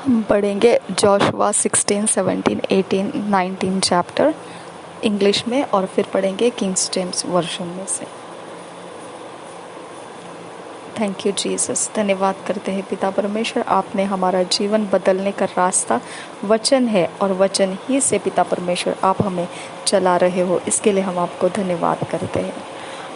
हम पढ़ेंगे Joshua 16, 17, 18, 19 chapter English में और फिर पढ़ेंगे किंग्स जेम्स वर्जन में से। Thank you Jesus. धन्यवाद करते हैं पिता परमेश्वर, आपने हमारा जीवन बदलने का रास्ता वचन है और वचन ही से पिता परमेश्वर आप हमें चला रहे हो, इसके लिए हम आपको धन्यवाद करते हैं।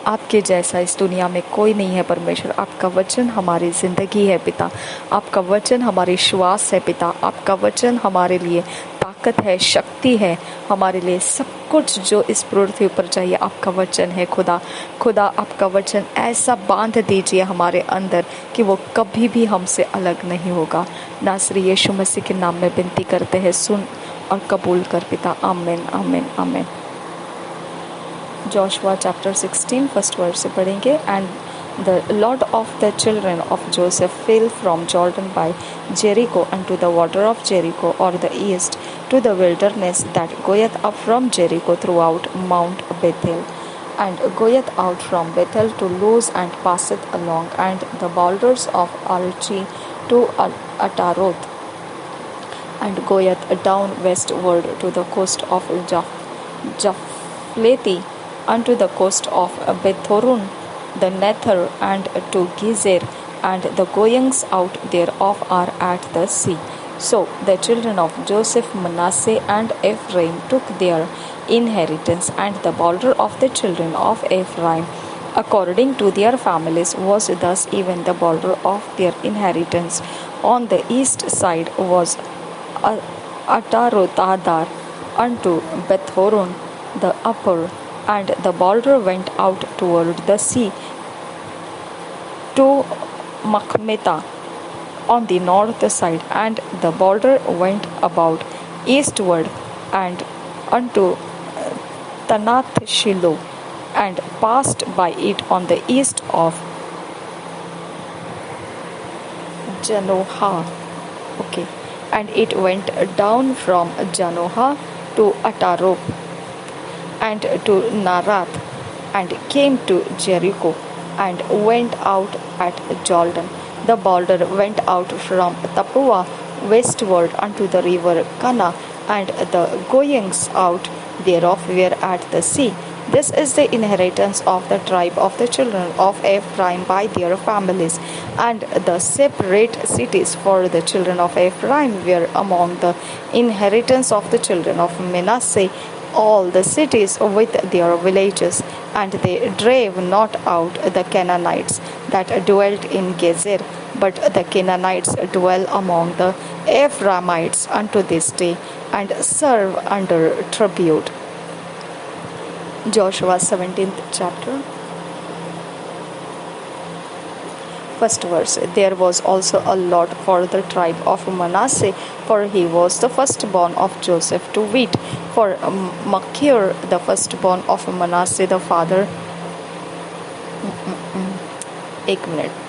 आपके जैसा इस दुनिया में कोई नहीं है परमेश्वर। आपका वचन हमारी ज़िंदगी है पिता, आपका वचन हमारी श्वास है पिता, आपका वचन हमारे लिए ताकत है, शक्ति है, हमारे लिए सब कुछ जो इस पृथ्वी पर चाहिए आपका वचन है। खुदा खुदा आपका वचन ऐसा बांध दीजिए हमारे अंदर कि वो कभी भी हमसे अलग नहीं होगा। नासरी यीशु मसीह के नाम में विनती करते हैं, सुन और कबूल कर पिता। आमीन आमीन आमीन। जोशुआ चैप्टर 16 फर्स्ट वर्ड से पढ़ेंगे। And the Lord of the children of Joseph fell from Jordan by Jericho unto the water of Jericho, or the east, to the wilderness that goeth up from Jericho throughout Mount Bethel, and goeth out from Bethel to Luz, and passeth along, and the borders of Archi to Ataroth, and goeth down westward to the coast of Japhlethi, unto the coast of Bethoron, the Nether, and to Gezer, and the goings out thereof are at the sea. So the children of Joseph, Manasseh, and Ephraim took their inheritance, and the border of the children of Ephraim, according to their families, was thus. Even the border of their inheritance on the east side was Atarothadar unto Bethoron the upper, and the border went out toward the sea to Machmeta on the north side, and the border went about eastward and unto Tanath Shiloh, and passed by it on the east of Janohah. Okay, and it went down from Janohah to Ataroth and to Narath, and came to Jericho, and went out at Jordan. The border went out from Tapua westward unto the river Kana, and the goings out thereof were at the sea. This is the inheritance of the tribe of the children of Ephraim by their families. And the separate cities for the children of Ephraim were among the inheritance of the children of Manasseh, all the cities with their villages. And they drave not out the Canaanites that dwelt in Gezer, but the Canaanites dwell among the Ephraimites unto this day, and serve under tribute. Joshua 17th chapter. First verse. There was also a lot for the tribe of Manasseh, for he was the firstborn of Joseph to wheat. For Machir, the firstborn of Manasseh, the father. एक minute.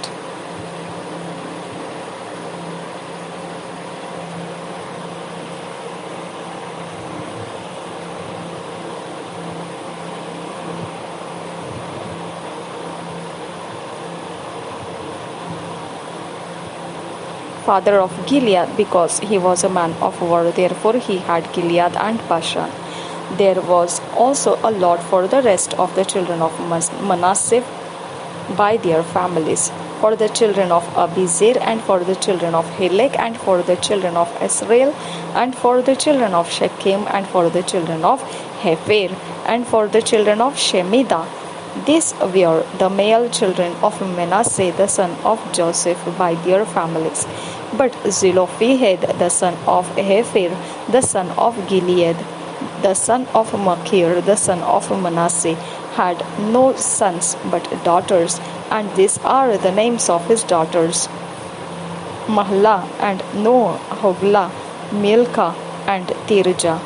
Father of Gilead, because he was a man of war, therefore he had Gilead and Bashan. There was also a lot for the rest of the children of Manasseh by their families, for the children of Abiezer, and for the children of Helek, and for the children of Israel, and for the children of Shechem, and for the children of Hefer, and for the children of Shemidah. These were the male children of Manasseh, the son of Joseph, by their families. But Zelophehad, the son of Hefer, the son of Gilead, the son of Machir, the son of Manasseh, had no sons but daughters, and these are the names of his daughters: Mahlah, and Noah, Hoglah, Milcah, and Tirzah.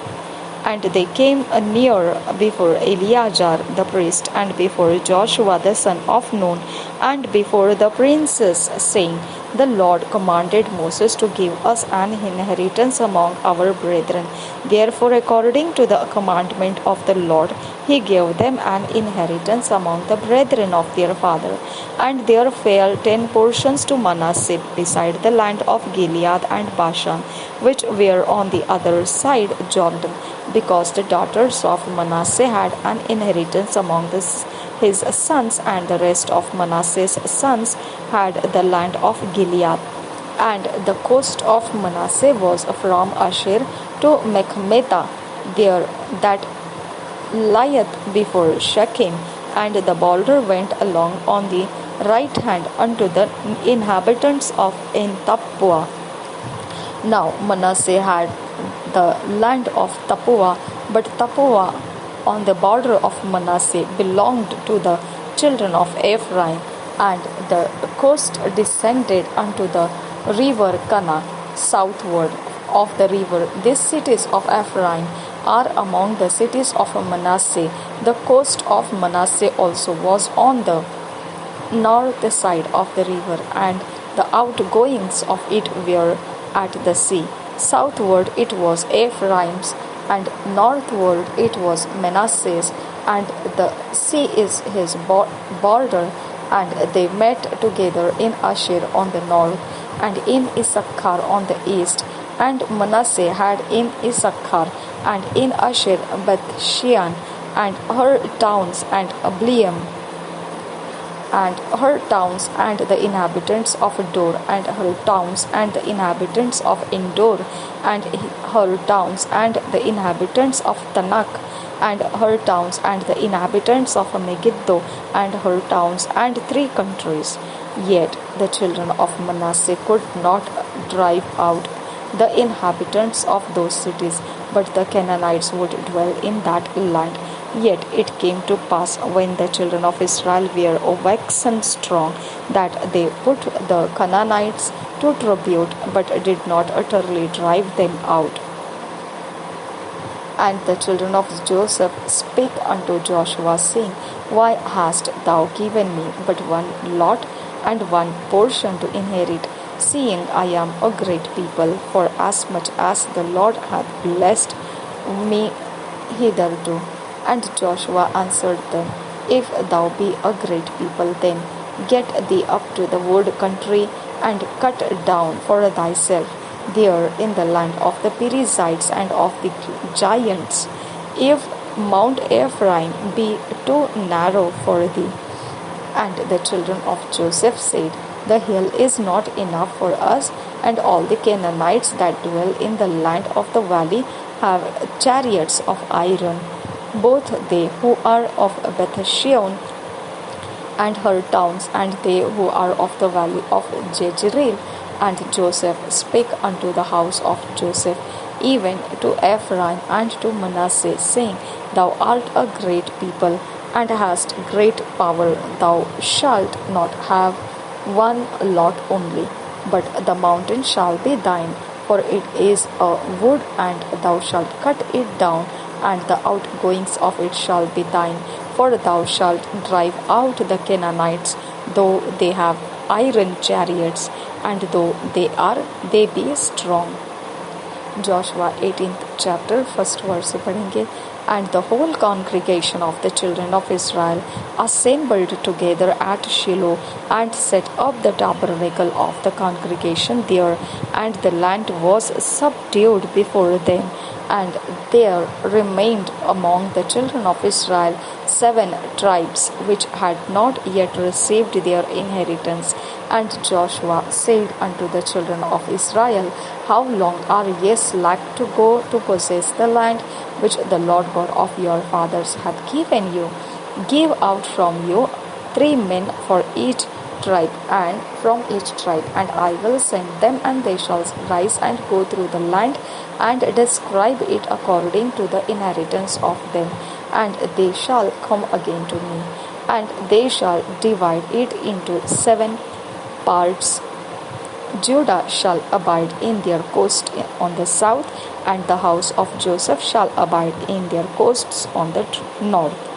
And they came near before Eleazar the priest, and before Joshua the son of Nun, and before the princes, saying, The Lord commanded Moses to give us an inheritance among our brethren. Therefore, according to the commandment of the Lord, he gave them an inheritance among the brethren of their father. And there fell 10 portions to Manasseh beside the land of Gilead and Bashan, which were on the other side Jordan, because the daughters of Manasseh had an inheritance among his sons, and the rest of Manasseh's sons had the land of Gilead. And the coast of Manasseh was from Asher to Mechmetah, there that lieth before Shechem, and the border went along on the right hand unto the inhabitants of En Tappuah. Now Manasseh had the land of Tappuah, but Tappuah on the border of Manasseh belonged to the children of Ephraim, and the coast descended unto the river Kana, southward of the river. These cities of Ephraim are among the cities of Manasseh. The coast of Manasseh also was on the north side of the river, and the outgoings of it were at the sea. Southward it was Ephraim's, and northward it was Manasseh's, and the sea is his border. And they met together in Asher on the north, and in Issachar on the east. And Manasseh had in Issachar and in Asher Beth-shean and her towns, and Ableam and her towns, and the inhabitants of Dor, and her towns, and the inhabitants of Endor, and her towns, and the inhabitants of Tanakh, and her towns, and the inhabitants of Megiddo, and her towns, and 3 countries. Yet the children of Manasseh could not drive out the inhabitants of those cities, but the Canaanites would dwell in that land. Yet it came to pass, when the children of Israel were waxen strong, that they put the Canaanites to tribute, but did not utterly drive them out. And the children of Joseph spake unto Joshua, saying, Why hast thou given me but one lot and one portion to inherit, seeing I am a great people, for as much as the Lord hath blessed me hitherto? And Joshua answered them, If thou be a great people, then get thee up to the wood country, and cut down for thyself there in the land of the Perizzites and of the giants, if Mount Ephraim be too narrow for thee. And the children of Joseph said, The hill is not enough for us, and all the Canaanites that dwell in the land of the valley have chariots of iron, both they who are of Beth-shean and her towns, and they who are of the valley of Jezreel. And Joseph spake unto the house of Joseph, even to Ephraim and to Manasseh, saying, Thou art a great people, and hast great power. Thou shalt not have one lot only, but the mountain shall be thine, for it is a wood, and thou shalt cut it down, and the outgoings of it shall be thine. For thou shalt drive out the Canaanites, though they have iron chariots, and though they be strong. Joshua 18th chapter, first verse पढ़ेंगे. And the whole congregation of the children of Israel assembled together at Shiloh, and set up the tabernacle of the congregation there, and the land was subdued before them. And there remained among the children of Israel 7 tribes, which had not yet received their inheritance. And Joshua said unto the children of Israel, How long are ye slack to go to possess the land which the Lord God of your fathers hath given you? Give out from you 3 men for each tribe, and from each tribe, and I will send them, and they shall rise and go through the land, and describe it according to the inheritance of them, and they shall come again to me, and they shall divide it into 7 parts. Judah shall abide in their coast on the south, and the house of Joseph shall abide in their coasts on the north.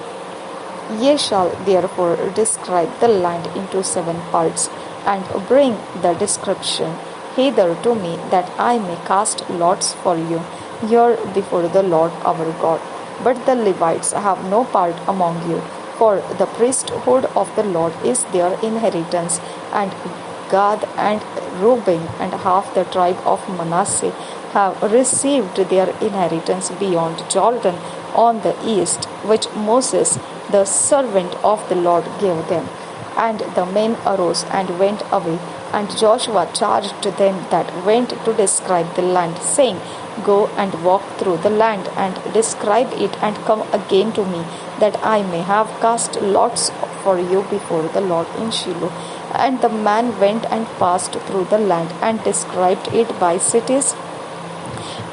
Ye shall therefore describe the land into 7 parts, and bring the description hither to me, that I may cast lots for you here before the Lord our God. But the Levites have no part among you, for the priesthood of the Lord is their inheritance, and Gad and Reuben and half the tribe of Manasseh have received their inheritance beyond Jordan on the east, which Moses, the servant of the Lord, gave them. And the men arose and went away, and Joshua charged them that went to describe the land, saying, Go and walk through the land, and describe it, and come again to me, that I may have cast lots for you before the Lord in Shiloh. And the man went and passed through the land, and described it by cities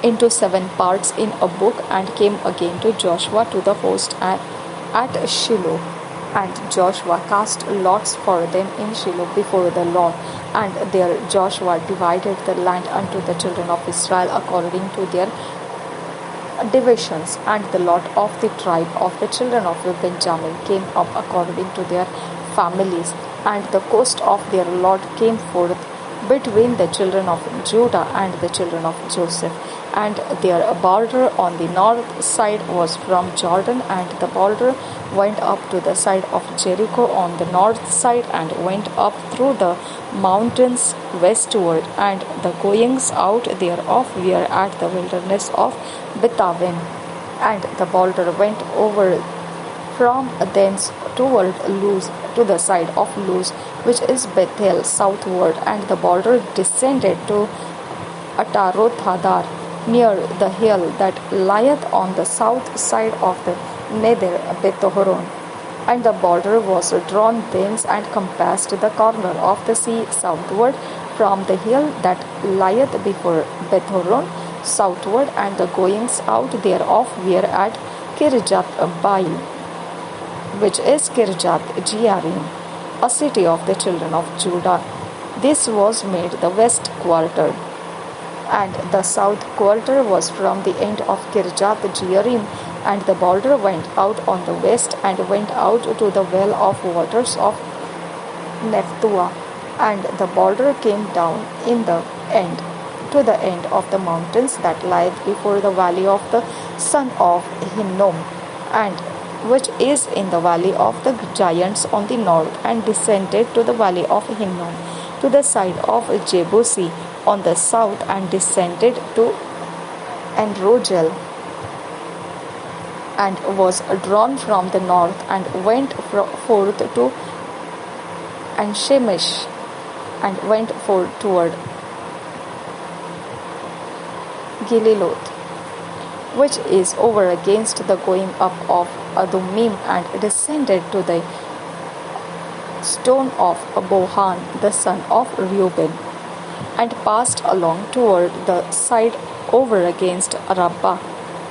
into 7 parts in a book, and came again to Joshua to the host at Shiloh. And Joshua cast lots for them in Shiloh before the Lord. And there Joshua divided the land unto the children of Israel according to their divisions. And the lot of the tribe of the children of Benjamin came up according to their families. And the coast of their lot came forth between the children of Judah and the children of Joseph. And their border on the north side was from Jordan, and the border went up to the side of Jericho on the north side, and went up through the mountains westward, and the goings out thereof were at the wilderness of Bethaven. And the border went over from thence toward Luz, to the side of Luz, which is Bethel, southward, and the border descended to Ataroth-hadar, near the hill that lieth on the south side of the nether Beth-horon. And the border was drawn thence, and compassed the corner of the sea southward from the hill that lieth before Beth-horon southward, and the goings out thereof were at Kirjath-baal, which is Kirjath-jearim, a city of the children of Judah. This was made the west quarter. And the south quarter was from the end of Kirjath-jearim, and the border went out on the west, and went out to the well of waters of Nephtoah. And the border came down in the end to the end of the mountains that lieth before the valley of the son of Hinnom, and which is in the valley of the giants on the north, and descended to the valley of Hinnom, to the side of Jebusi on the south, and descended to Enrogel, and was drawn from the north, and went forth to Enshemish, and went forth toward Gililoth, which is over against the going up of Adumim, and descended to the stone of Bohan, the son of Reuben, and passed along toward the side over against Arabah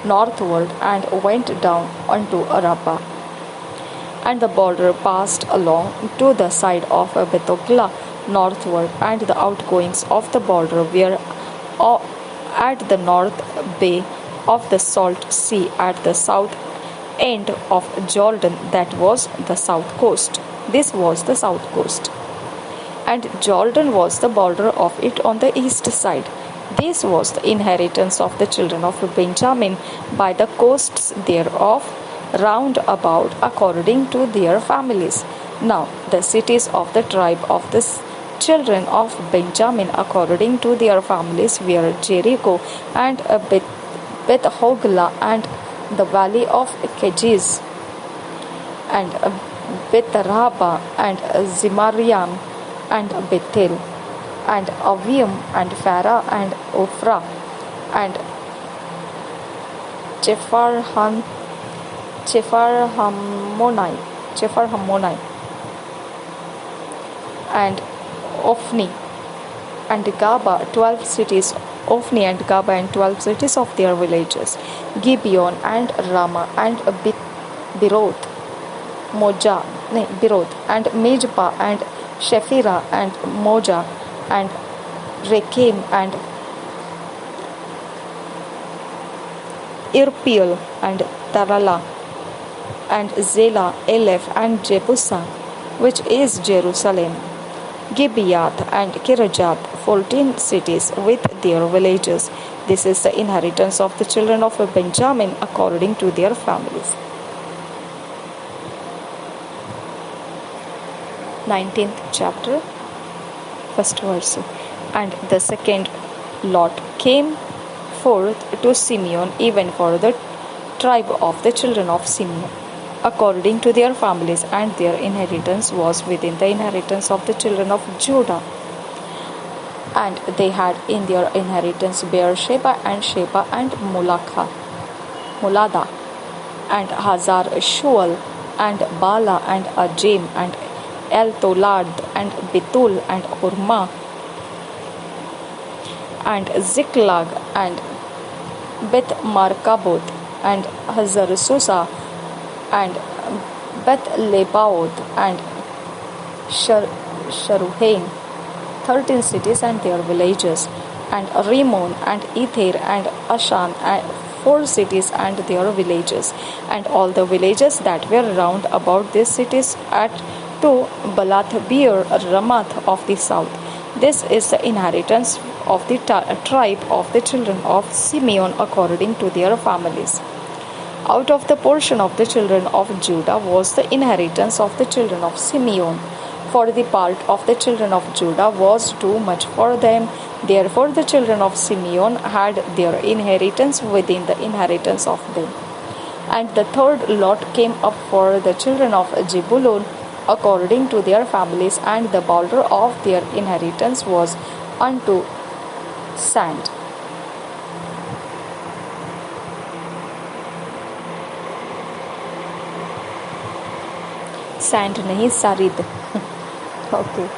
northward, and went down unto Arabah. And the border passed along to the side of Bethogla northward, and the outgoings of the border were at the north bay of the salt sea, at the south end of Jordan, that was the south coast. This was the south coast. And Jordan was the border of it on the east side. This was the inheritance of the children of Benjamin by the coasts thereof round about according to their families. Now the cities of the tribe of the children of Benjamin according to their families were Jericho, and Beth-hogla, and the valley of Kejiz, and Beth-rabah, and Zemariam, and Bethel, and Aviam, and Farah, and Ophrah, and Chefarhammoni, and Ophni, and Gaba, 12 cities, Ophni and Gaba, and 12 cities of their villages, Gibeon, and Ramah, and Beroth, and Mizpah, and Shephirah, and Moja, and Rekem, and Irpeel, and Tarala, and Zela, Eleph, and Jebusa, which is Jerusalem, Gibeath and Kirjath, 14 cities with their villages. This is the inheritance of the children of Benjamin according to their families. 19th chapter, first verse. And the second lot came forth to Simeon, even for the tribe of the children of Simeon, according to their families, and their inheritance was within the inheritance of the children of Judah. And they had in their inheritance Beersheba and Sheba and Molada, and Hazar Shual, and Bala, and Ajim, and El Tolad, and Betul, and Hormah, and Ziklag, and Beth Markaboth, and Hazar Susa, and Beth Lebaoth, and Sharuhain, 13 cities and their villages, and Rimmon, and Ether, and Ashan, and 4 cities and their villages, and all the villages that were round about these cities at to Balath Beer Ramath of the south. This is the inheritance of the tribe of the children of Simeon according to their families. Out of the portion of the children of Judah was the inheritance of the children of Simeon. For the part of the children of Judah was too much for them. Therefore the children of Simeon had their inheritance within the inheritance of them. And the third lot came up for the children of Zebulun according to their families, and the border of their inheritance was unto sand. Sand nahi, sarid. Okay.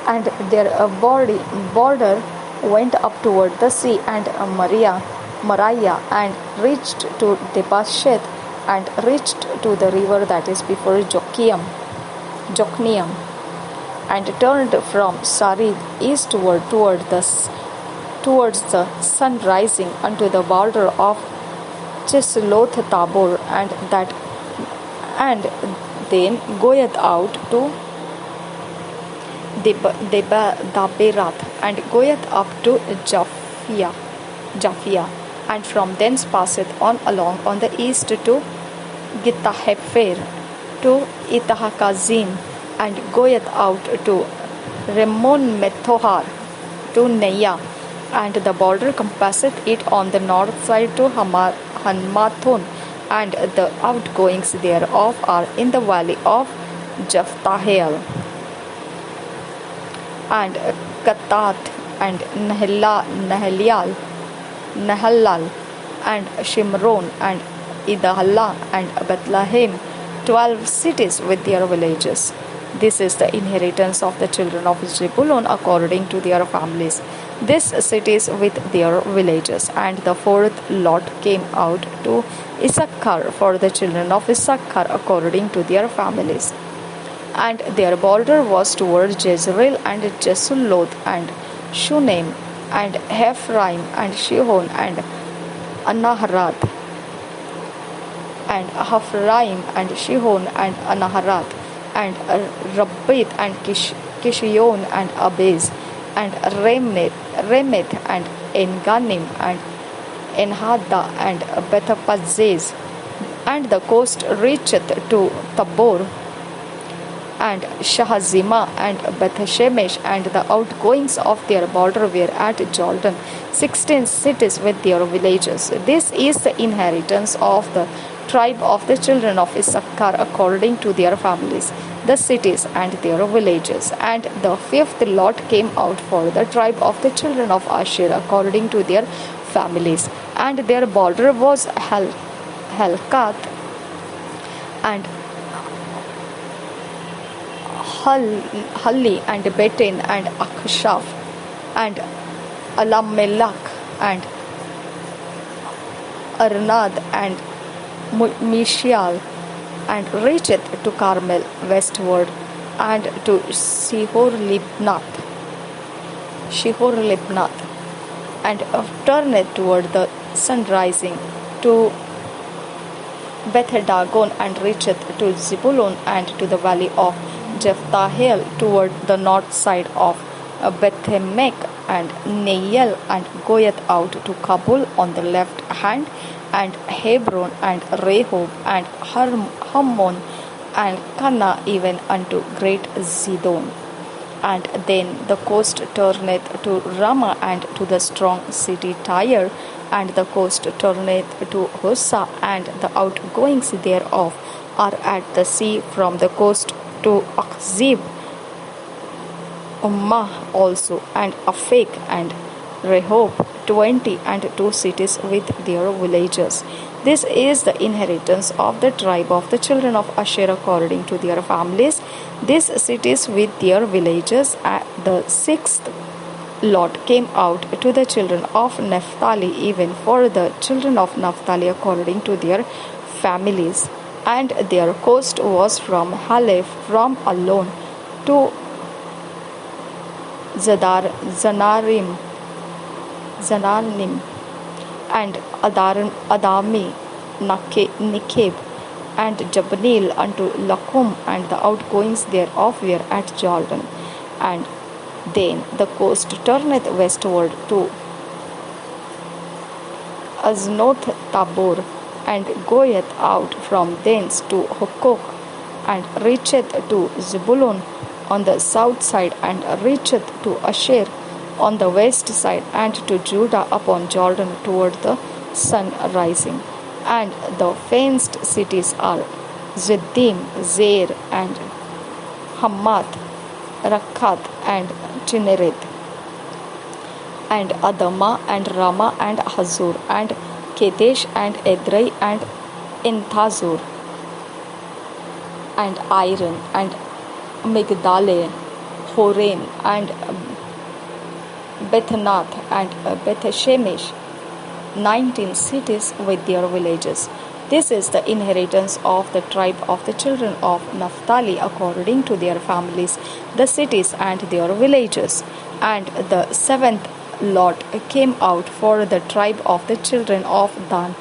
And their border went up toward the sea and Mariah, and reached to Debasheth, and reached to the river that is before Jokneam, and turned from Sarid eastward towards the sun rising unto the border of Chisloth Tabor, and then goeth out to Daberath, and goeth up to Japhia, and from thence passeth on along on the east to Gittahepher, to Itahakazin, and goeth out to Rimmon Methohar, to Neah, and the border compasseth it on the north side to Hanmathon, and the outgoings thereof are in the valley of Jephthahel, and Katat, and Nahalal, and Shimron, and Idahallah, and Bethlehem, 12 cities with their villages. This is the inheritance of the children of Zebulun according to their families, these cities with their villages. And the fourth lot came out to Issachar for the children of Issachar according to their families. And their border was toward Jezreel, and Jesuluth, and Shunem, and Ephraim, and Shihon, and Anaharath, and Haphraim, and Shihon, and Anaharath, and Rabbith, and Kishion, and Abez, and Remeth, and Enganim, and Enhada, and Bethapazzez. And the coast reacheth to Tabor, and Shahazimah, and Bethshemesh, and the outgoings of their border were at Jordan, 16 cities with their villages. This is the inheritance of the tribe of the children of Issachar according to their families, the cities and their villages. And the fifth lot came out for the tribe of the children of Asher according to their families, and their border was Helkath, and Halli, and Betin, and Akshaf, and Alamelech, and Arnad, and Mishael, and reacheth to Carmel westward, and to Shihor Libnath, and turneth toward the sun rising to Beth Dagon, and reacheth to Zebulun, and to the valley of Jephthahel toward the north side of Bethemech and Neiel, and goeth out to Kabul on the left hand, and Hebron and Rehob and Hammon and Cana even unto great Zidon. And then the coast turneth to Ramah and to the strong city Tyre, and the coast turneth to Hosa, and the outgoings thereof are at the sea from the coast to Achzib, Ummah also, and Aphek, and Rehob, 20 and 2 cities with their villages. This is the inheritance of the tribe of the children of Asher according to their families. These cities with their villages. The sixth lot came out to the children of Naphtali, even for the children of Naphtali according to their families. And their coast was from Halef, from Alon to Zananim, and Adami, Nikeb, and Jabneel unto Lakum, and the outgoings thereof were at Jordan. And then the coast turneth westward to Aznoth Tabor, and goeth out from thence to Hukok, and reacheth to Zebulun on the south side, and reacheth to Asher on the west side, and to Judah upon Jordan toward the sun rising. And the fenced cities are Ziddim, Zer, and Hamath, Rakkath, and Chinnereth, and Adama, and Rama, and Hazor, and Kedesh, and Edrei, and Enthazor, and Iron, and Migdale, Horen, and Bethnath, and Bethshemesh, 19 cities with their villages. This is the inheritance of the tribe of the children of Naphtali according to their families, the cities and their villages. And the seventh lot came out for the tribe of the children of Dan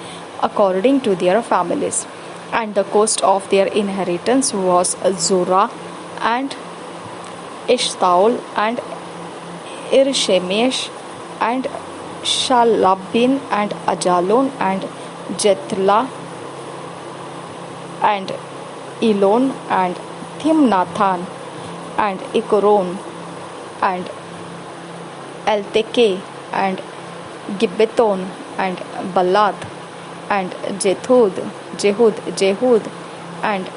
according to their families. And the coast of their inheritance was Zorah, and Eshtaol, and Irshemesh, and Shalabin, and Ajalon, and Jethla, and Elon, and Thimnathan, and Ikoron, and Elteke, and Gibbethon, and Balath, and Jehud, and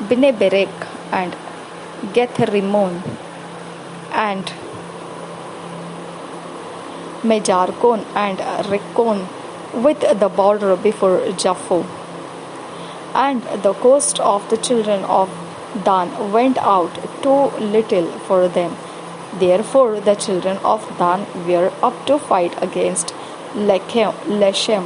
Bineberek, and Gethrimon, and Mejarkon, and Rekon, with the border before Japho. And the coast of the children of Dan went out too little for them. Therefore the children of Dan were up to fight against Leshem,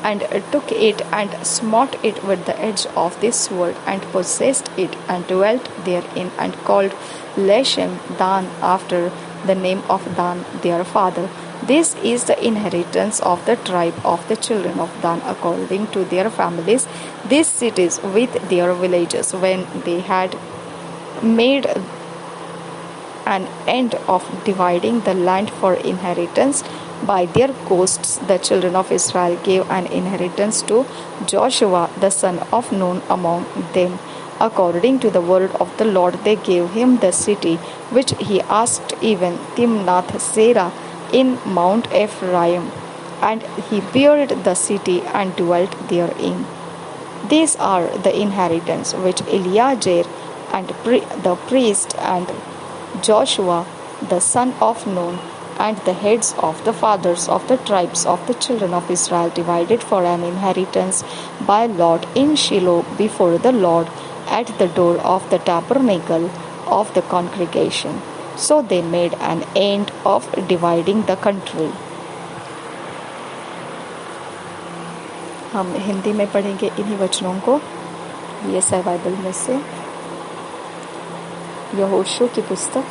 and took it, and smote it with the edge of this sword, and possessed it, and dwelt therein, and called Leshem Dan after the name of Dan their father. This is the inheritance of the tribe of the children of Dan according to their families, these cities with their villages. When they had made an end of dividing the land for inheritance by their coasts, the children of Israel gave an inheritance to Joshua the son of Nun among them. According to the word of the Lord, they gave him the city which he asked, even Timnath Serah in Mount Ephraim, and he buried the city and dwelt therein. These are the inheritance which Eleazar and the priest and Joshua the son of Nun and the heads of the fathers of the tribes of the children of Israel divided for an inheritance by lot in Shiloh before the Lord at the door of the tabernacle of the congregation. So they made an end of dividing the country. हम हिंदी में पढ़ेंगे इन्हीं वचनों को। ये है Bible में से यहोशू की पुस्तक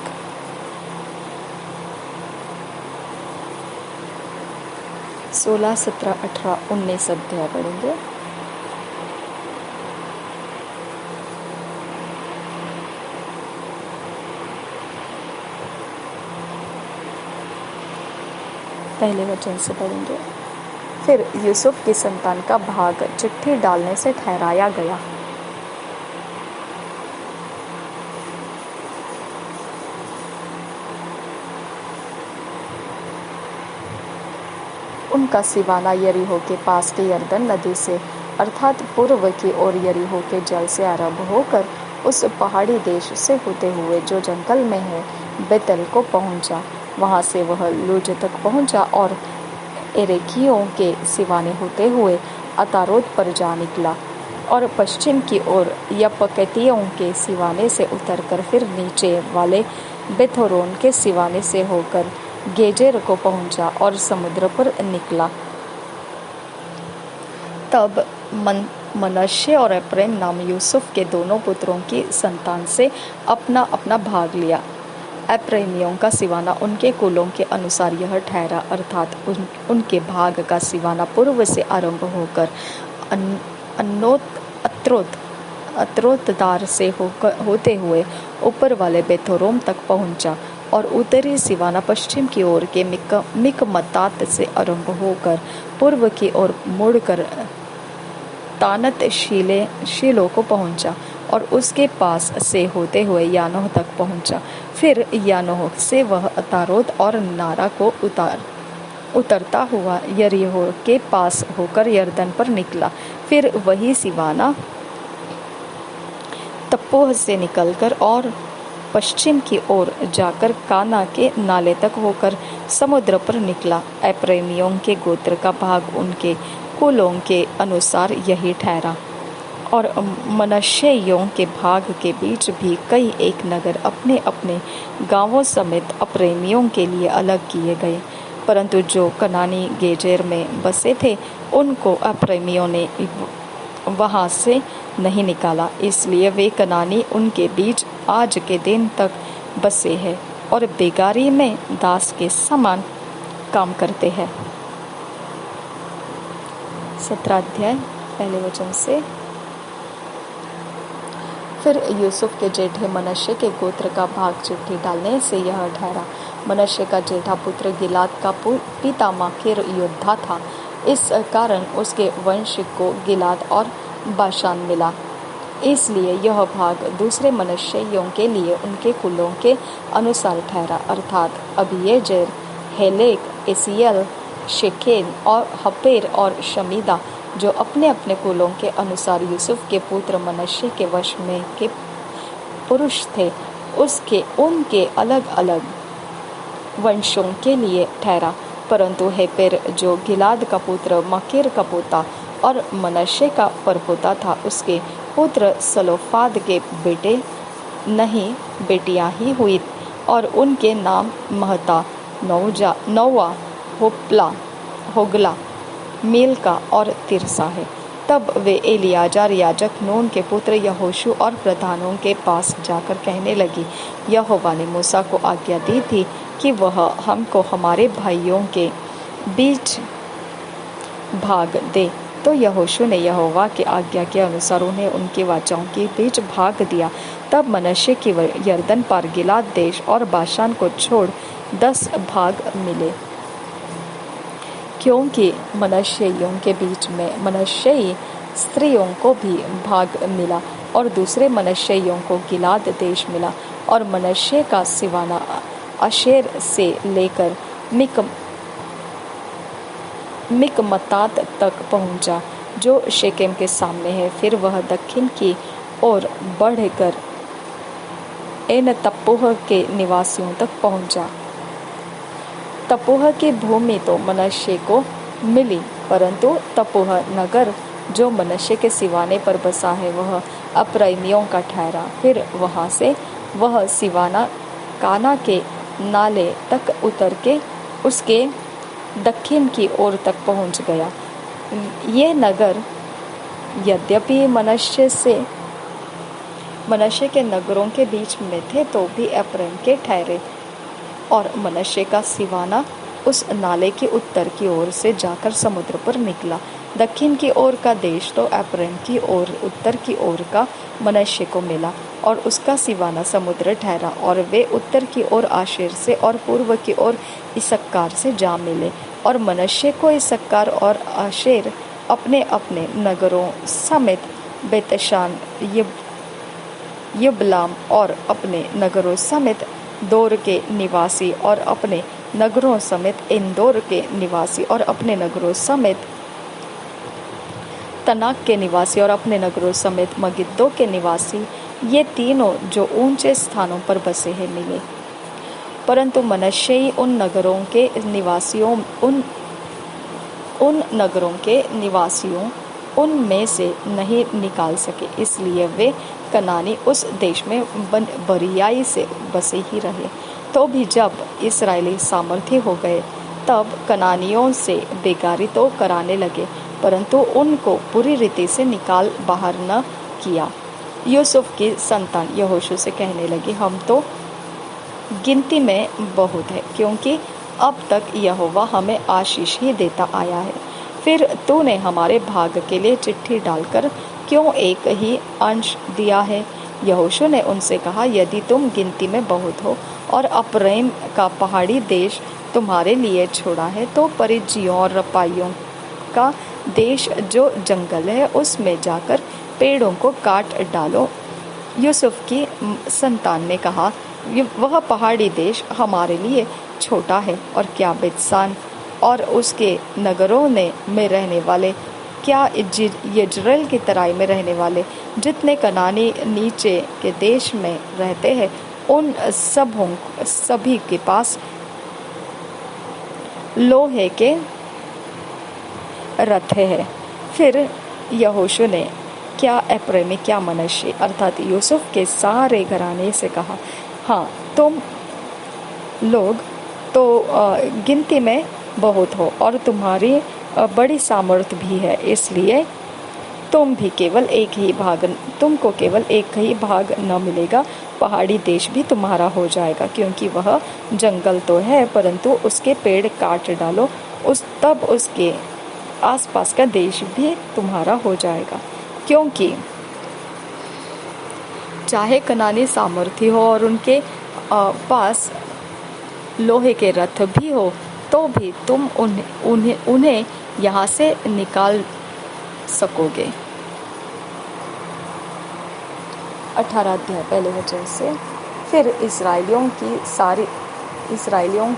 16, 17, 18, 19 अध्याय पढ़ेंगे। पहले वचन से पढ़ेंगे। फिर यूसुफ की संतान का भाग चिट्ठी डालने से ठहराया गया। उनका सिवाना यरीहो के पास के यरदन नदी से अर्थात पूर्व की ओर यरीहो के जल से आरंभ होकर उस पहाड़ी देश से होते हुए जो जंगल में है बेतल को पहुंचा। वहां से वह लूज तक पहुंचा और एरेकियों के सिवाने होते हुए अतारोत पर जा निकला और पश्चिम की ओर यपकतियों के सिवाने से उतरकर फिर नीचे वाले बेथोरोन के सिवाने से होकर गेजेर को पहुंचा और समुद्र पर निकला। तब मनश्शे और एप्रैम नाम यूसुफ के दोनों पुत्रों की संतान से अपना अपना भाग लिया। एप्रैमियों का सिवाना उनके कुलों के अनुसार यह ठहरा, अर्थात उनके भाग का सिवाना पूर्व से आरंभ होकर अत्रोतदार से होते हुए ऊपर वाले बेथोरोम तक पहुंचा और उत्तरी सिवाना पश्चिम की ओर के मिकमतात से आरंभ होकर पूर्व की ओर मुड़कर तानत शीलो को पहुंचा और उसके पास से होते हुए यानोह तक पहुंचा। फिर यानोह से वह अतारोत और नारा को उतरता हुआ यरीहो के पास होकर यरदन पर निकला। फिर वही सिवाना तप्पोह से निकलकर और पश्चिम की ओर जाकर काना के नाले तक होकर समुद्र पर निकला। एप्रैमियों के गोत्र का भाग उनके कुलों के अनुसार यही ठहरा और मनश्शेइयों के भाग के बीच भी कई एक नगर अपने अपने गांवों समेत एप्रैमियों के लिए अलग किए गए, परंतु जो कनानी गेजेर में बसे थे उनको एप्रैमियों ने वहां से नहीं निकाला, इसलिए वे कनानी उनके बीच आज के दिन तक बसे हैं और बेगारी में दास के समान काम करते हैं। 17 अध्याय पहले वचन से। फिर यूसुफ के जेठे मनश्शे के गोत्र का भाग चिट्ठी डालने से यह ठहरा। मनश्शे का जेठा पुत्र गिलाद का पिता माकीर योद्धा था, इस कारण उसके वंश को गिलाद और बाशान मिला। इसलिए यह भाग दूसरे मनश्शेइयों के लिए उनके कुलों के अनुसार ठहरा, अर्थात अबीएजेर, हेलेक, एसीएल, शेकेन और हपेर और शमीदा, जो अपने अपने कुलों के अनुसार यूसुफ के पुत्र मनश्शे के वश में के पुरुष थे, उनके अलग अलग वंशों के लिए ठहरा। परंतु हेपेर जो गिलाद का पुत्र मकीर का पोता और मनश्शे का परपोता था, उसके पुत्र सलोफाद के बेटे नहीं बेटियां ही हुई और उनके नाम महता, नौवा, होगला, मिल्का और तिरसा है। तब वे एलियाजार याजक नून के पुत्र यहोशू और प्रधानों के पास जाकर कहने लगी, यहोवा ने मूसा को आज्ञा दी थी कि वह हमको हमारे भाइयों के बीच भाग दे। तो यहोशू ने यहोवा की आज्ञा के अनुसार उन्हें उनकी वाचाओं के बीच भाग दिया। तब मनश्शे की यरदन पार गिलाद देश और बाशान को छोड़ 10 भाग मिले, क्योंकि मनश्शेइयों के बीच में मनश्शेई स्त्रियों को भी भाग मिला और दूसरे मनश्शेइयों को गिलाद देश मिला। और मनश्शे का सिवाना आशेर से लेकर मिकमतात तक पहुंचा, जो शेकेम के सामने है। फिर वह दक्षिण की ओर बढ़कर एन तप्पोह के निवासियों तक पहुंचा। तपोह की भूमि तो मनश्शे को मिली, परंतु तपोह नगर जो मनश्शे के सिवाने पर बसा है वह एप्रैमियों का ठहरा। फिर वहां से वह सिवाना काना के नाले तक उतर के उसके दक्षिण की ओर तक पहुंच गया। ये नगर यद्यपि मनश्शे के नगरों के बीच में थे तो भी एप्रैम के ठहरे और मनश्शे का सिवाना उस नाले के उत्तर की ओर से जाकर समुद्र पर निकला। दक्षिण की ओर का देश तो एप्रैम की ओर, उत्तर की ओर का मनश्शे को मिला और उसका सिवाना समुद्र ठहरा, और वे उत्तर की ओर आशेर से और पूर्व की ओर इस्साकार से जा मिले। और मनश्शे को इस्साकार और आशेर अपने अपने नगरों समेत बेतशान, यबलाम और अपने नगरों समेत दौर के निवासी और अपने नगरों समेत इंदौर के निवासी और अपने नगरों समेत तनाक के निवासी और अपने नगरों समेत मगिद्दो के निवासी, ये तीनों जो ऊंचे स्थानों पर बसे हैं मिले। परंतु मनश्शे उन नगरों के निवासियों उनमें से नहीं निकाल सके, इसलिए वे कनानी उस देश में बरियाई से बसे ही रहे। तो भी जब इस्राएली सामर्थ्य हो गए, तब कनानियों से बेगारी तो कराने लगे, परंतु उनको पूरी रीति से निकाल बाहर न किया। यूसुफ की संतान यहोशू से कहने लगी, हम तो गिनती में बहुत है, क्योंकि अब तक यहोवा हमें आशीष ही देता आया है। फिर तूने हमारे भाग के लिए चिट्ठी डालकर क्यों एक ही अंश दिया है? यहोशू ने उनसे कहा, यदि तुम गिनती में बहुत हो और अप्रैम का पहाड़ी देश तुम्हारे लिए छोड़ा है, तो परिज्जियों और रपाइयों का देश जो जंगल है, उसमें जाकर पेड़ों को काट डालो। यूसुफ की संतान ने कहा, वह पहाड़ी देश हमारे लिए छोटा है, और क्या बेतसान और उसके नगरों में रहने वाले, क्या यजरेल की तराई में रहने वाले, जितने कनानी नीचे के देश में रहते हैं, उन सभी के पास लोहे के रथ है। फिर यहोशू ने क्या एप्रैमी क्या मनश्शे अर्थात यूसुफ के सारे घराने से कहा, हाँ, तुम लोग तो गिनती में बहुत हो और तुम्हारी बड़ी सामर्थ भी है, इसलिए तुमको केवल एक ही भाग न मिलेगा। पहाड़ी देश भी तुम्हारा हो जाएगा, क्योंकि वह जंगल तो है, परंतु उसके पेड़ काट डालो, तब उसके आसपास का देश भी तुम्हारा हो जाएगा। क्योंकि चाहे कनानी सामर्थ्य हो और उनके पास लोहे के रथ भी हो, तो भी तुम उन्हें यहाँ से निकाल सकोगे। 18 अध्याय पहले वचन से। फिर इस्राएलियों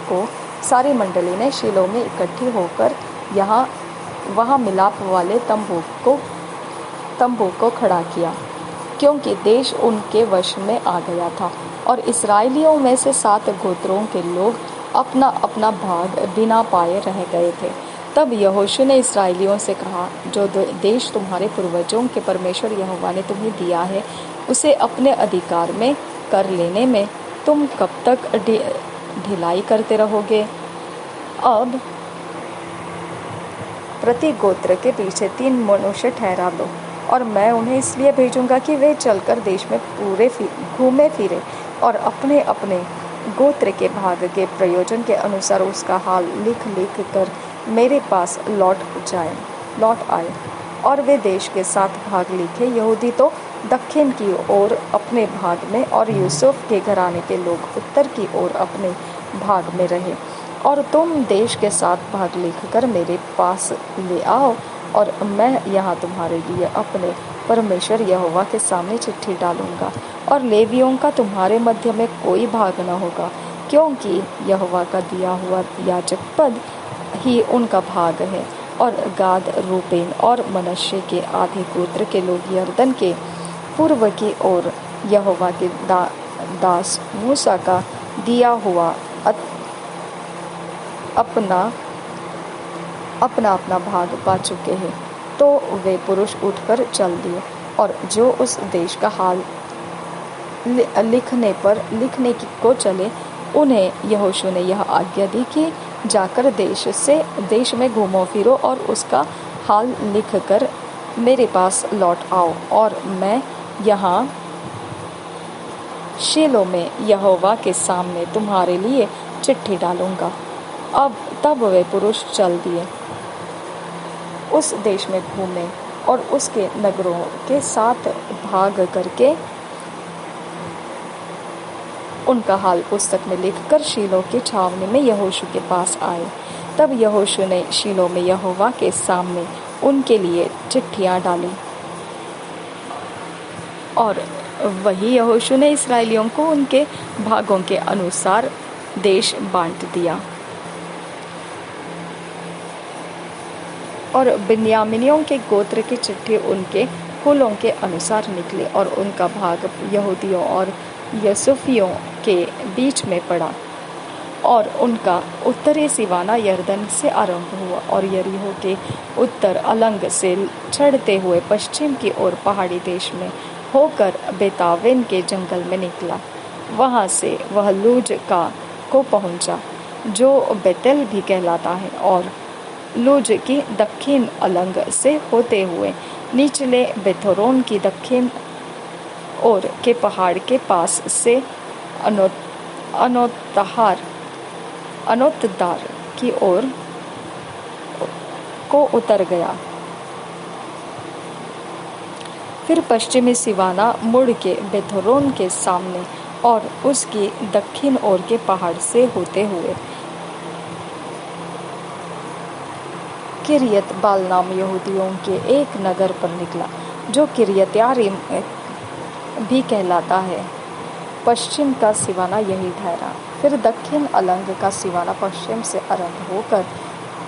को सारी मंडली ने शीलो में इकट्ठी होकर वहाँ मिलाप वाले तंबू को खड़ा किया, क्योंकि देश उनके वश में आ गया था। और इस्राएलियों में से 7 गोत्रों के लोग अपना अपना भाग बिना पाए रह गए थे। तब यहोशू ने इस्राएलियों से कहा, जो देश तुम्हारे पूर्वजों के परमेश्वर यहोवा ने तुम्हें दिया है, उसे अपने अधिकार में कर लेने में तुम कब तक ढिलाई करते रहोगे? अब प्रति गोत्र के पीछे 3 मनुष्य ठहरा दो, और मैं उन्हें इसलिए भेजूंगा कि वे चलकर देश में पूरे घूमे फिरे और अपने अपने गोत्र के भाग के प्रयोजन के अनुसार उसका हाल लिख कर मेरे पास लौट आए। और वे देश के 7 भाग लिखे। यहूदी तो दक्षिण की ओर अपने भाग में, और यूसुफ के घराने के लोग उत्तर की ओर अपने भाग में रहे। और तुम देश के 7 भाग लिखकर मेरे पास ले आओ, और मैं यहाँ तुम्हारे लिए अपने परमेश्वर यहोवा के सामने चिट्ठी डालूंगा। और लेवियों का तुम्हारे मध्य में कोई भाग न होगा, क्योंकि यहोवा का दिया हुआ याजक पद ही उनका भाग है। और गाद, रूबेन और मनश्शे के आधे गोत्र के लोग यरदन के पूर्व की ओर यहोवा के दास मूसा का दिया हुआ अपना भाग पा चुके हैं। तो वे पुरुष उठकर चल दिए, और जो उस देश का हाल लिखने को चले, उन्हें यहोशू ने यह आज्ञा दी कि जाकर देश में घूमो फिरो और उसका हाल लिख कर मेरे पास लौट आओ, और मैं यहाँ शीलो में यहोवा के सामने तुम्हारे लिए चिट्ठी डालूंगा। तब वे पुरुष चल दिए, उस देश में घूमे और उसके नगरों के साथ भाग करके उनका हाल पुस्तक में लिखकर शीलो की छावनी में यहोशू के पास आए। तब यहोशू ने शीलो में यहोवा के सामने उनके लिए चिट्ठियां डाली और वही यहोशू ने इस्राएलियों को उनके भागों के अनुसार देश बांट दिया। और बिन्यामीनियों के गोत्र की चिट्ठी उनके कुलों के अनुसार निकली और उनका भाग यहूदियों और यूसुफियों के बीच में पड़ा और उनका उत्तरी सिवाना यरदन से आरंभ हुआ और यरीहो के उत्तर अलंग से चढ़ते हुए पश्चिम की ओर पहाड़ी देश में होकर बेतावेन के जंगल में निकला। वहां से वह लूज को पहुंचा, जो बेतेल भी कहलाता है, और लूज की दक्षिण अलंग से होते हुए निचले बेथोरोन की दक्षिण ओर के पहाड़ के पास से अनोतदार की ओर को उतर गया। फिर पश्चिमी सिवाना मुड़ के बेथोरोन के सामने और उसकी दक्षिण ओर के पहाड़ से होते हुए किरियत बाल नाम यहूदियों के एक नगर पर निकला, जो किरियत यारीम भी कहलाता है। पश्चिम का सिवाना यही ठहरा। फिर दक्षिण अलंग का सिवाना पश्चिम से आरंभ होकर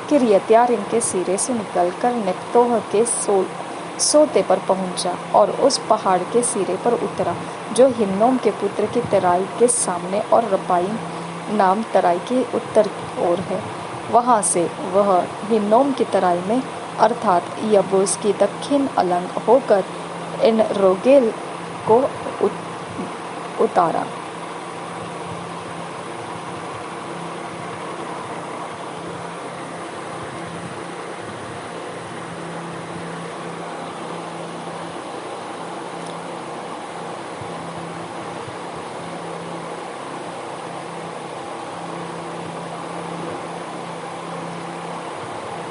किरियत यारीम के सिरे से निकलकर नेप्तोह के सोते पर पहुंचा और उस पहाड़ के सिरे पर उतरा, जो हिन्नोम के पुत्र की तराई के सामने और रबाइम नाम तराई की उत्तर ओर है। वहां से वह हिन्नोम की तराई में अर्थात यबूस की दक्षिण अलंग होकर इन रोगेल को उतारा।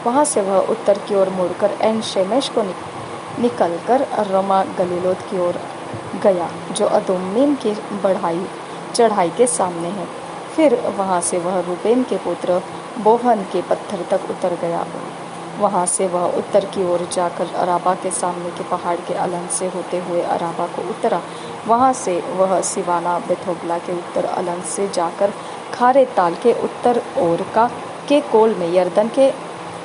वहां से वह उत्तर की ओर मुड़कर एन शेमेश को निकलकर रमा गलीलोत की ओर गया, जो अदुम्मीम की चढ़ाई के सामने है। फिर वहां से वह रूबेन के पुत्र बोहन के पत्थर तक उतर गया। वहां से वह उत्तर की ओर जाकर अराबा के सामने के पहाड़ के अलंग से होते हुए अराबा को उतरा। वहां से वह सिवाना बेथोगला के उत्तर अलंग से जाकर खारे ताल के उत्तर ओर के कोल में यरदन के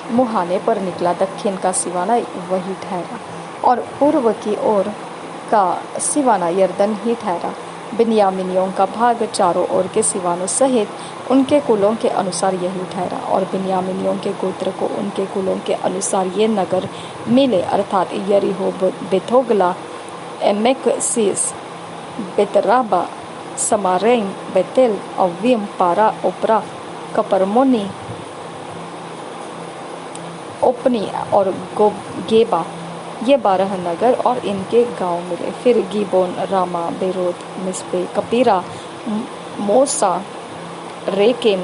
मुहाने पर निकला। दक्षिण का सिवाना वही ठहरा और पूर्व की ओर का सिवाना यरदन ही ठहरा। बिन्यामीनियों का भाग चारों ओर के सिवानों सहित उनके कुलों के अनुसार यही ठहरा और बिन्यामीनियों के गोत्र को उनके कुलों के अनुसार ये नगर मिले, अर्थात यरीहो, बेथोगला, एमेकसीस, बेतराबा, समारेम, बेतेल, अव्वीम, पारा, ओपरा, कपरमोनी, ओपनी और गेबा, ये 12 नगर और इनके गांव मिले। फिर गिबोन, रामा, बेरोत, मिस्पे, कपीरा, मोसा, रेकेम,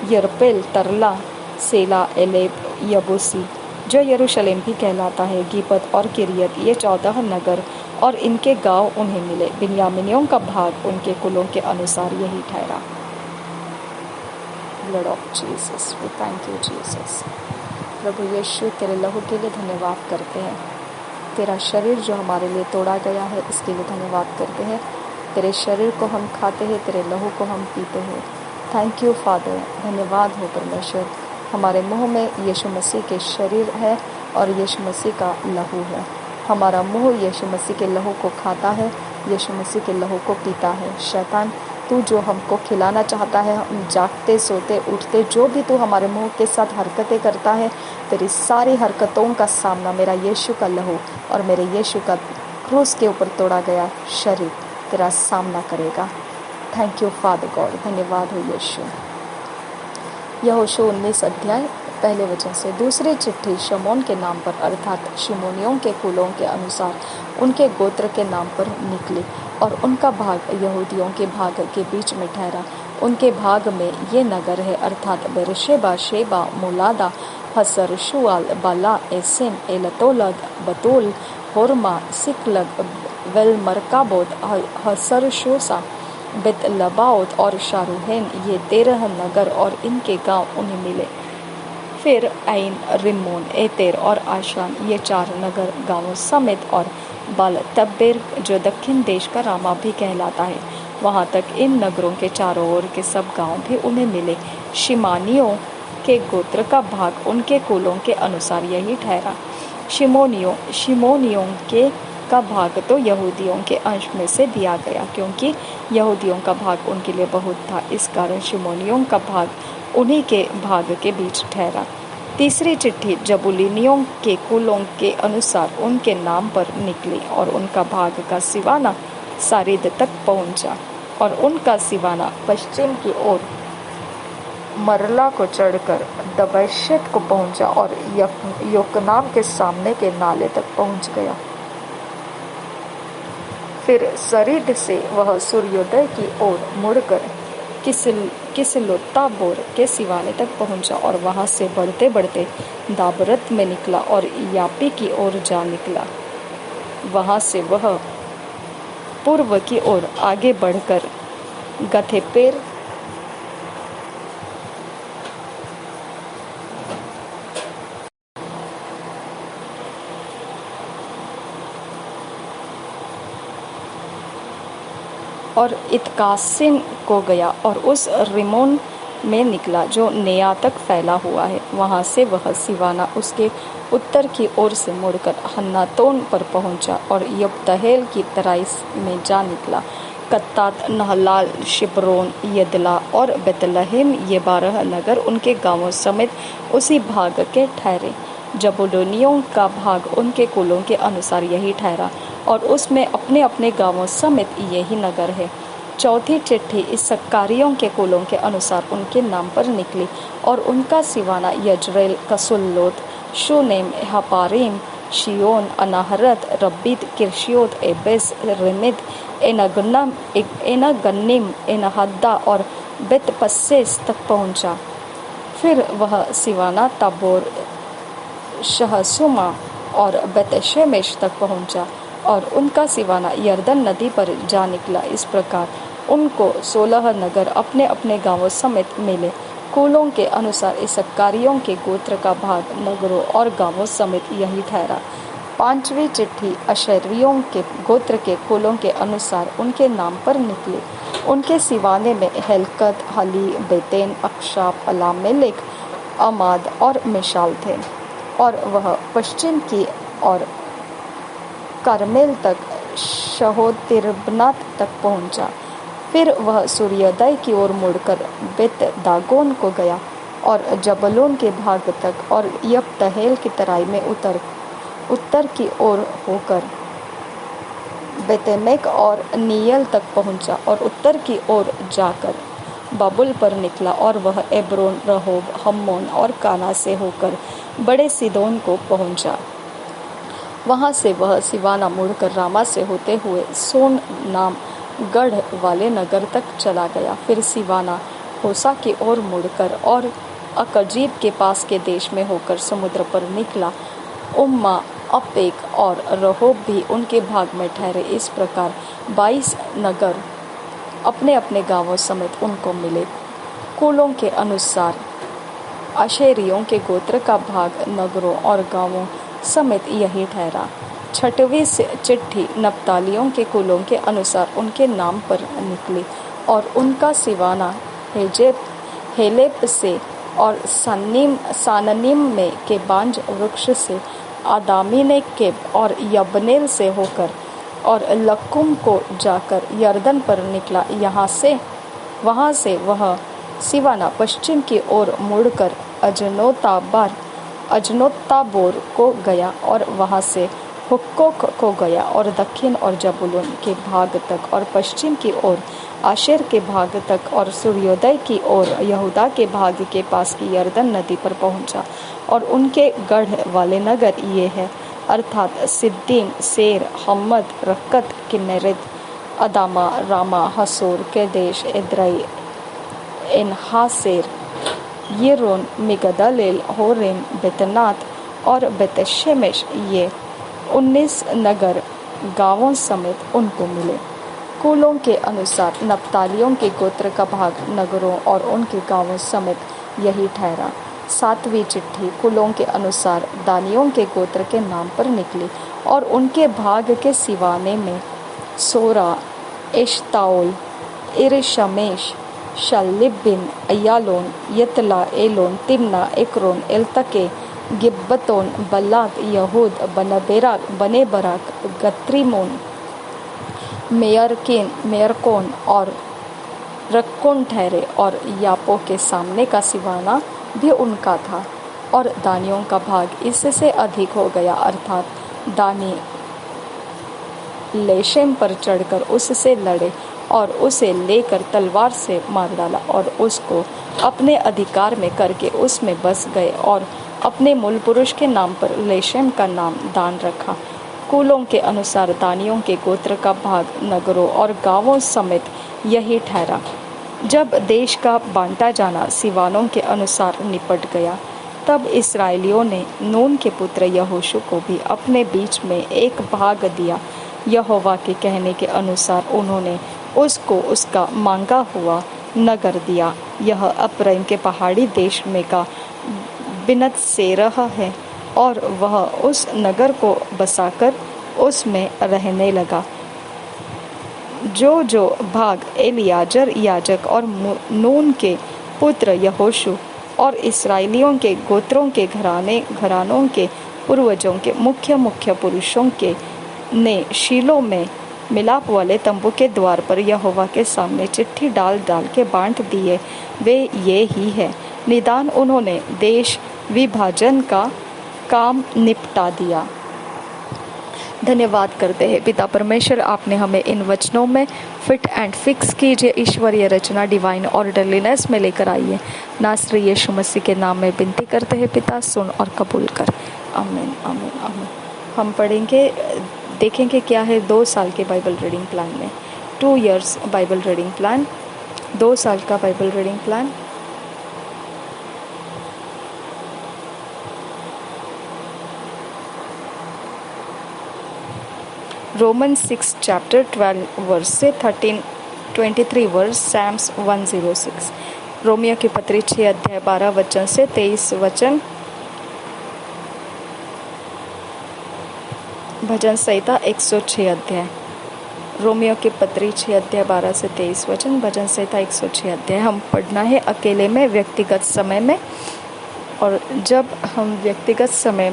यरपेल, तरला, सेला, एलेब, यबूसी, जो यरूशलेम भी कहलाता है, गिबत और किरियत, ये 14 नगर और इनके गांव उन्हें मिले। बिन्यामीनियों का भाग उनके कुलों के अनुसार यही ठहरा। Blood of Jesus, we thank you Jesus. प्रभु यीशु, तेरे लहू के लिए धन्यवाद करते हैं। तेरा शरीर जो हमारे लिए तोड़ा गया है, इसके लिए धन्यवाद करते हैं। तेरे शरीर को हम खाते हैं, तेरे लहू को हम पीते हैं। थैंक यू फादर, धन्यवाद हो परमेश्वर। हमारे मुंह में यीशु मसीह के शरीर है और यीशु मसीह का लहू है। हमारा मुंह यीशु मसीह के लहू को खाता है, यीशु मसीह के लहू को पीता है। शैतान, तू जो हमको खिलाना चाहता है, हम जागते सोते उठते जो भी तू हमारे मुंह के साथ हरकतें करता है, तेरी सारी हरकतों का सामना मेरा यीशु का लहू और मेरे यीशु का क्रूस के ऊपर तोड़ा गया शरीर तेरा सामना करेगा। थैंक यू फादर गॉड, धन्यवाद हो यीशु। यहोशू 19 अध्याय पहले वचन से। दूसरी चिट्ठी शमोन के नाम पर अर्थात शिमोनियों के कुलों के अनुसार उनके गोत्र के नाम पर निकली और उनका भाग यहूदियों के भाग के बीच में ठहरा। उनके भाग में ये नगर है, अर्थात बेरशेबा, शेबा, मोलादा, हसर, शुआल, बाला, एसिन, एलतोलद, बतूल, होरमा, सिकलग, वेलमरकाबोत, हसर शोसा, बेत लबाओत और शारूहेन, ये 13 नगर और इनके गांव उन्हें मिले। फिर ऐन, रिम्मोन, एतेर और आशान, ये 4 नगर गांवों समेत, और बाल तब्बेर जो दक्षिण देश का रामा भी कहलाता है, वहाँ तक इन नगरों के चारों ओर के सब गांव भी उन्हें मिले। शिमानियों के गोत्र का भाग उनके कुलों के अनुसार यही ठहरा। शिमोनियों के का भाग तो यहूदियों के अंश में से दिया गया, क्योंकि यहूदियों का भाग उनके लिए बहुत था, इस कारण शिमोनियों का भाग उन्हीं के भाग के बीच ठहरा। तीसरी चिट्ठी जबूलूनियों के कुलों के अनुसार उनके नाम पर निकली, और उनका भाग का सिवाना सारिद तक पहुंचा, और उनका सिवाना पश्चिम की ओर मरला को चढ़कर दबैशेत को पहुंचा और योकनाम के सामने के नाले तक पहुंच गया। फिर सरीद से वह सूर्योदय की ओर मुड़कर किसलोत्ताबोर के सिवाने तक पहुंचा, और वहां से बढ़ते बढ़ते दाबरत में निकला और यापी की ओर जा निकला। वहां से वह पूर्व की ओर आगे बढ़कर गथेपेर, और इतकासिन को गया और उस रिमोन में निकला जो नेया तक फैला हुआ है। वहां से वह सिवाना उसके उत्तर की ओर से मुड़कर हन्नातोन पर पहुंचा और यब्तहेल की तराई में जा निकला। कत्तात, नहलाल, शिब्रोन, यदला और बेतलहेम, ये 12 नगर उनके गांवों समेत उसी भाग के ठहरे। जबूलूनियों का भाग उनके कुलों के अनुसार यही ठहरा, और उसमें अपने अपने गांवों समेत यही नगर है। चौथी चिट्ठी इसक्कारियों के कुलों के अनुसार उनके नाम पर निकली, और उनका Siwana यजरेल, Chesulloth, Shunem, हपारीम, शियोन, अनाहरत, Rabbith, किर्शियोत, Abyss, रेमित, एनागन्निम, Enhaddah और बेतपस्सेस तक पहुंचा। फिर वह सिवाना ताबोर, शहसुमा और बेतशेमेश तक पहुंचा, और उनका सिवाना यर्दन नदी पर जा निकला। इस प्रकार उनको 16 नगर अपने अपने गांवों समेत मिले। कुलों के अनुसार इसक्कारियों के गोत्र का भाग नगरों और गांवों समेत यही ठहरा। 5वीं चिट्ठी अशेरियों के गोत्र के कुलों के अनुसार उनके नाम पर निकली। उनके सिवाने में हेलकत, हली, बेतेन, अक्षाप, अलामेलेक, अमाद और मिशाल थे, और वह पश्चिम की और करमेल तक शहोतिरबनात तक पहुंचा। फिर वह सूर्योदय की ओर मुड़कर बेत दागोन को गया और जबलोन के भाग तक और यब्तहेल की तराई में उत्तर की ओर होकर बेतेमेक और नीयल तक पहुंचा, और उत्तर की ओर जाकर बाबुल पर निकला, और वह एब्रोन, रहोब, हम्मोन और काना से होकर बड़े सिदोन को पहुंचा। वहां से वह सिवाना मुड़कर रामा से होते हुए सोन नाम गढ़ वाले नगर तक चला गया। फिर सिवाना होसा की ओर मुड़कर और अकजीब के पास के देश में होकर समुद्र पर निकला। उम्मा, अपेक और रहोब भी उनके भाग में ठहरे। इस प्रकार 22 नगर अपने अपने गांवों समेत उनको मिले। कुलों के अनुसार आशेरियों के गोत्र का भाग नगरों और गांवों समेत यही ठहरा। 6वीं चिट्ठी नप्तालियों के कुलों के अनुसार उनके नाम पर निकली, और उनका सिवाना हेलेप से और साननीम में के बांज वृक्ष से, आदामीने के और यबनेल से होकर और लक्कुम को जाकर यर्दन पर निकला। वहाँ से वह सिवाना पश्चिम की ओर मुड़कर अजनोत्ताबोर को गया, और वहाँ से हुक्कोक को गया और दक्षिण और जबूलून के भाग तक और पश्चिम की ओर आशेर के भाग तक और सूर्योदय की ओर यहूदा के भाग के पास की यर्दन नदी पर पहुंचा। और उनके गढ़ वाले नगर ये हैं, अर्थात सिद्दीम, सेर, हम्मद, रक्कत, किन्नेरेत, अदामा, रामा, हसोर, केदेश, एद्रई, इन हासेर, येरोन, मिगदलेल, होरेम, बेतनात और बेतशेमेश, ये 19 नगर गांवों समेत उनको मिले। कुलों के अनुसार नप्तालियों के गोत्र का भाग नगरों और उनके गांवों समेत यही ठहरा। 7वीं चिट्ठी कुलों के अनुसार दानियों के गोत्र के नाम पर निकली और उनके भाग के सिवाने में सोरा, Eshtaol, इरशमेश, शल्लिबिन, Aijalon, यतला, Elon, Timna, Ekron, एल्तके, गिब्बतोन, बल्लात, यहूद, बनेबराक, गत्रिमोन, मेयरकोन और रक्कोन ठहरे। और यापो के सामने का सिवाना भी उनका था। और दानियों का भाग इससे अधिक हो गया, अर्थात दानी लेशेम पर चढ़कर उससे लड़े और उसे लेकर तलवार से मार डाला और उसको अपने अधिकार में करके उसमें बस गए और अपने मूल पुरुष के नाम पर लेशेम का नाम दान रखा। कुलों के अनुसार दानियों के गोत्र का भाग नगरों और गांवों समेत यही ठहरा। जब देश का बांटा जाना सिवानों के अनुसार निपट गया, तब इस्राएलियों ने नून के पुत्र यहोशू को भी अपने बीच में एक भाग दिया। यहोवा के कहने के अनुसार उन्होंने उसको उसका मांगा हुआ नगर दिया। यह अप्रैम के पहाड़ी देश में का बिनत सेरह है और वह उस नगर को बसाकर उसमें रहने लगा। जो भाग एलियाजर याजक और नून के पुत्र यहोशू और इस्राएलियों के गोत्रों के घरानों के पूर्वजों के मुख्य पुरुषों के ने शीलो में मिलाप वाले तंबू के द्वार पर यहोवा के सामने चिट्ठी डाल के बांट दिए, वे ये ही है। निदान उन्होंने देश विभाजन का काम निपटा दिया। धन्यवाद करते हैं पिता परमेश्वर, आपने हमें इन वचनों में फिट एंड फिक्स कीजिए। ईश्वरीय रचना डिवाइन ऑर्डरलीनेस में लेकर आइए। नासरी यीशु मसीह के नाम में विनती करते हैं पिता, सुन और कबूल कर। आमीन आमीन आमीन। हम पढ़ेंगे, देखेंगे क्या है 2 साल के बाइबल रीडिंग प्लान में। 2 years बाइबल रीडिंग प्लान, 2 साल का Bible reading plan. Roman 6 chapter 12 verse से 23 वर्स, सैम्स 106। रोमियो की पत्री 6 अध्याय 12 वचन से 23 वचन, भजन संहिता 106 अध्याय। रोमियो की पत्री 6 अध्याय 12 से 23 वचन, भजन संहिता 106 अध्याय। हम पढ़ना है अकेले में, व्यक्तिगत समय में। और जब हम व्यक्तिगत समय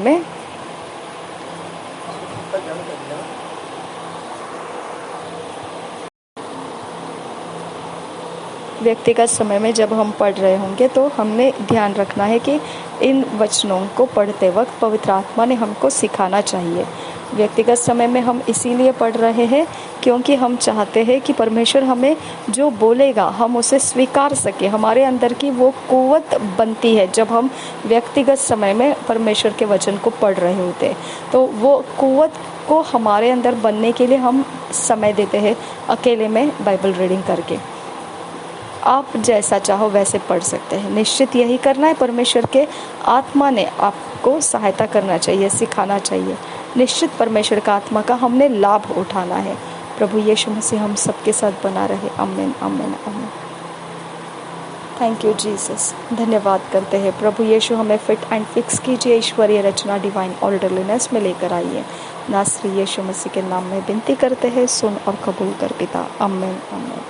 में जब हम पढ़ रहे होंगे तो हमने ध्यान रखना है कि इन वचनों को पढ़ते वक्त पवित्र आत्मा ने हमको सिखाना चाहिए। व्यक्तिगत समय में हम इसीलिए पढ़ रहे हैं क्योंकि हम चाहते हैं कि परमेश्वर हमें जो बोलेगा हम उसे स्वीकार सके। हमारे अंदर की वो कुव्वत बनती है जब हम व्यक्तिगत समय में परमेश्वर के वचन को पढ़ रहे होते हैं, तो वो कुव्वत को हमारे अंदर बनने के लिए हम समय देते हैं अकेले में बाइबल रीडिंग करके। आप जैसा चाहो वैसे पढ़ सकते हैं। निश्चित यही करना है, परमेश्वर के आत्मा ने आपको सहायता करना चाहिए, सिखाना चाहिए। निश्चित परमेश्वर का आत्मा का हमने लाभ उठाना है। प्रभु यीशु मसीह हम सबके साथ बना रहे। आमीन आमीन आमीन। Thank you Jesus. धन्यवाद करते हैं प्रभु यीशु, हमें फिट एंड फिक्स कीजिए। ईश्वरीय रचना डिवाइन ऑर्डरलीनेस में लेकर आइए। नासरी यीशु मसीह के नाम में विनती करते हैं, सुन और कबूल कर पिता। आमीन आमीन।